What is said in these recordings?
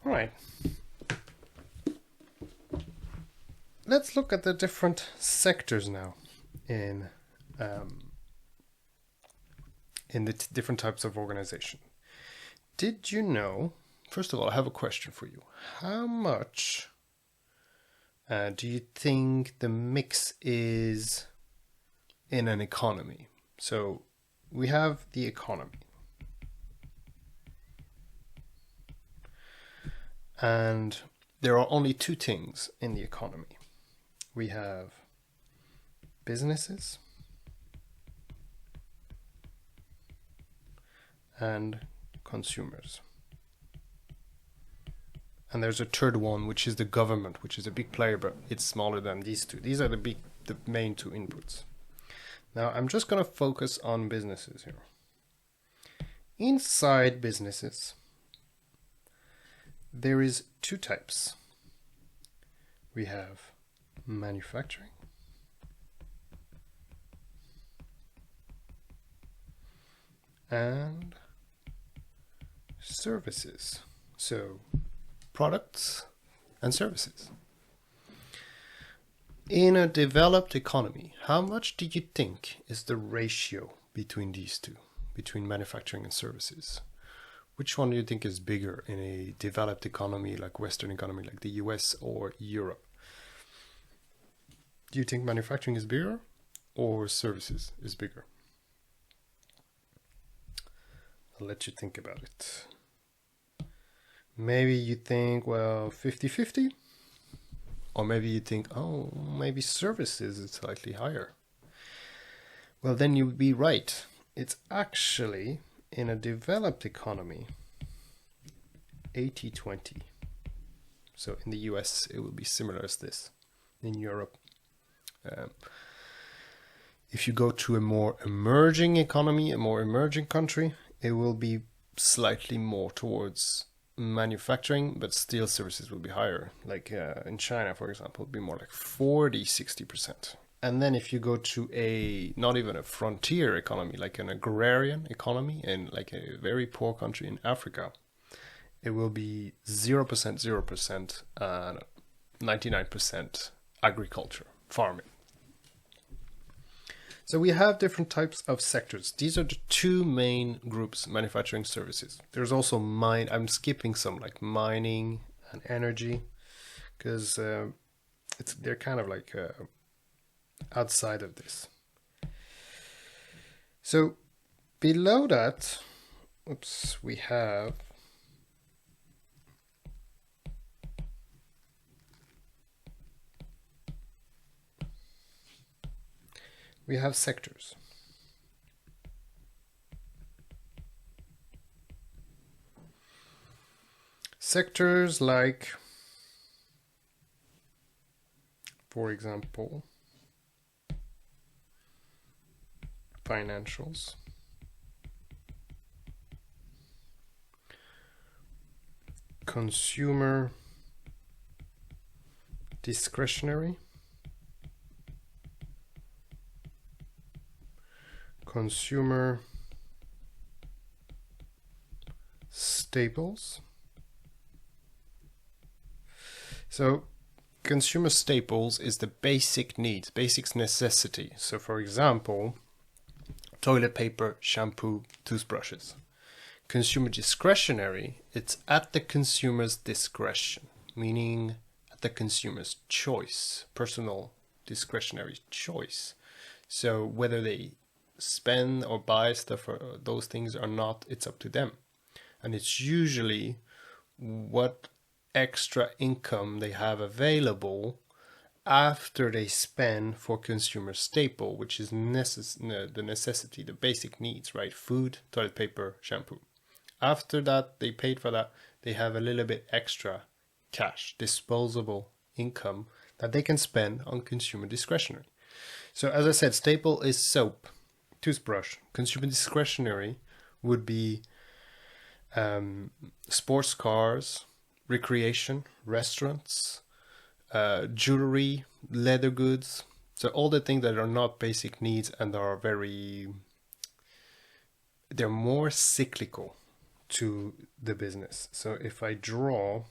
All right. Let's look at the different sectors now in the different types of organization. Did you know? First of all, I have a question for you. How much do you think the mix is in an economy? So we have the economy. And there are only two things in the economy. We have businesses and consumers. And there's a third one, which is the government, which is a big player, but it's smaller than these two. These are the main two inputs. Now, I'm just going to focus on businesses here. Inside businesses, there is two types. We have manufacturing and services. So products and services. In a developed economy, how much do you think is the ratio between these two, between manufacturing and services? Which one do you think is bigger in a developed economy like Western economy like the US or Europe? Do you think manufacturing is bigger or services is bigger? I'll let you think about it. Maybe you think, well, 50-50? Or maybe you think, oh, maybe services is slightly higher. Well, then you'd be right. It's actually, in a developed economy, 80-20. So in the US, it will be similar as this. In Europe, if you go to a more emerging economy, a more emerging country, it will be slightly more towards manufacturing, but still services will be higher. Like in China, for example, it'll be more like 40-60%. And then if you go to a, not even a frontier economy, like an agrarian economy in like a very poor country in Africa, it will be 0%, 0%, and 99% agriculture, farming. So we have different types of sectors. These are the two main groups, manufacturing, services. There's also I'm skipping some like mining and energy because they're kind of like outside of this. So below that, we have sectors. Sectors like, for example, financials, consumer discretionary, consumer staples. So consumer staples is the basic needs, basic necessity. So for example, toilet paper, shampoo, toothbrushes. Consumer discretionary, it's at the consumer's discretion, meaning at the consumer's choice, personal discretionary choice. So whether they spend or buy stuff or those things or not, it's up to them. And it's usually what extra income they have available after they spend for consumer staple, which is the necessity, the basic needs, right? Food, toilet paper, shampoo. After that, they paid for that, they have a little bit extra cash, disposable income that they can spend on consumer discretionary. So as I said, staple is soap, toothbrush. Consumer discretionary would be sports cars, recreation, restaurants, jewelry, leather goods. So all the things that are not basic needs and are they're more cyclical to the business. So if I draw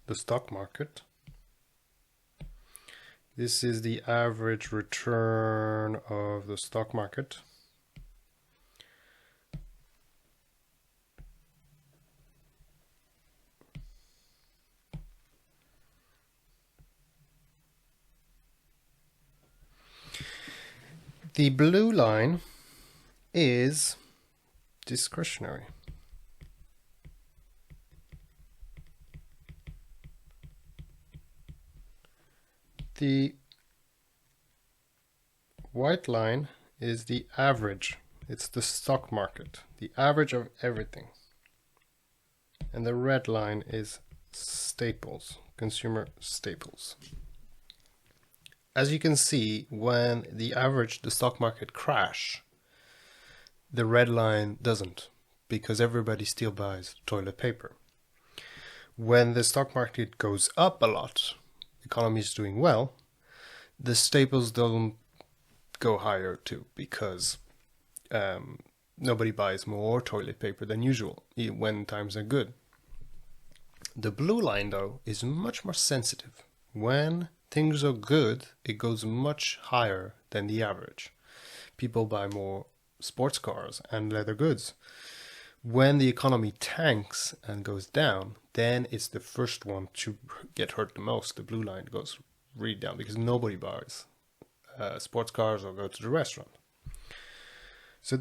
the stock market, this is the average return of the stock market. The blue line is discretionary. The white line is the average. It's the stock market, the average of everything. And the red line is staples, consumer staples. As you can see, when the stock market crash, the red line doesn't, because everybody still buys toilet paper. When the stock market goes up a lot, economy is doing well, the staples don't go higher too, because nobody buys more toilet paper than usual when times are good. The blue line, though, is much more sensitive. When things are good, it goes much higher than the average. People buy more sports cars and leather goods. When the economy tanks and goes down, then it's the first one to get hurt the most. The blue line goes really down because nobody buys sports cars or go to the restaurant. So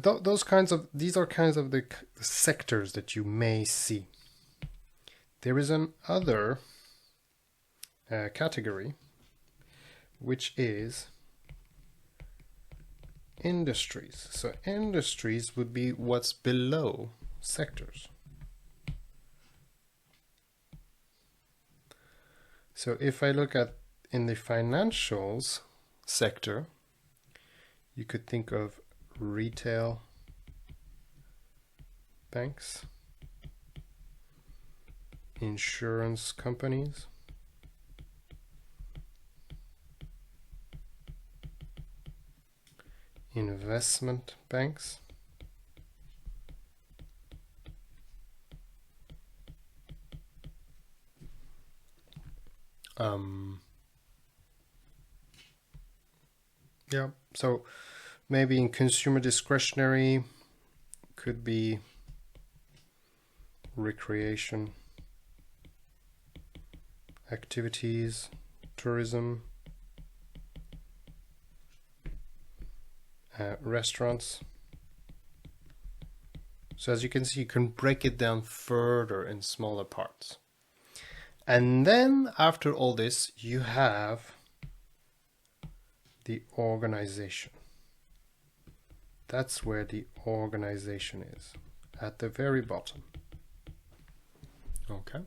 these are kinds of the sectors that you may see. There is another category, which is industries. So industries would be what's below sectors. So if I look at in the financials sector, you could think of retail banks, insurance companies, investment banks, so maybe in consumer discretionary could be recreation activities, tourism, restaurants. So as you can see, you can break it down further in smaller parts. And then after all this, you have the organization. That's where the organization is, at the very bottom. Okay.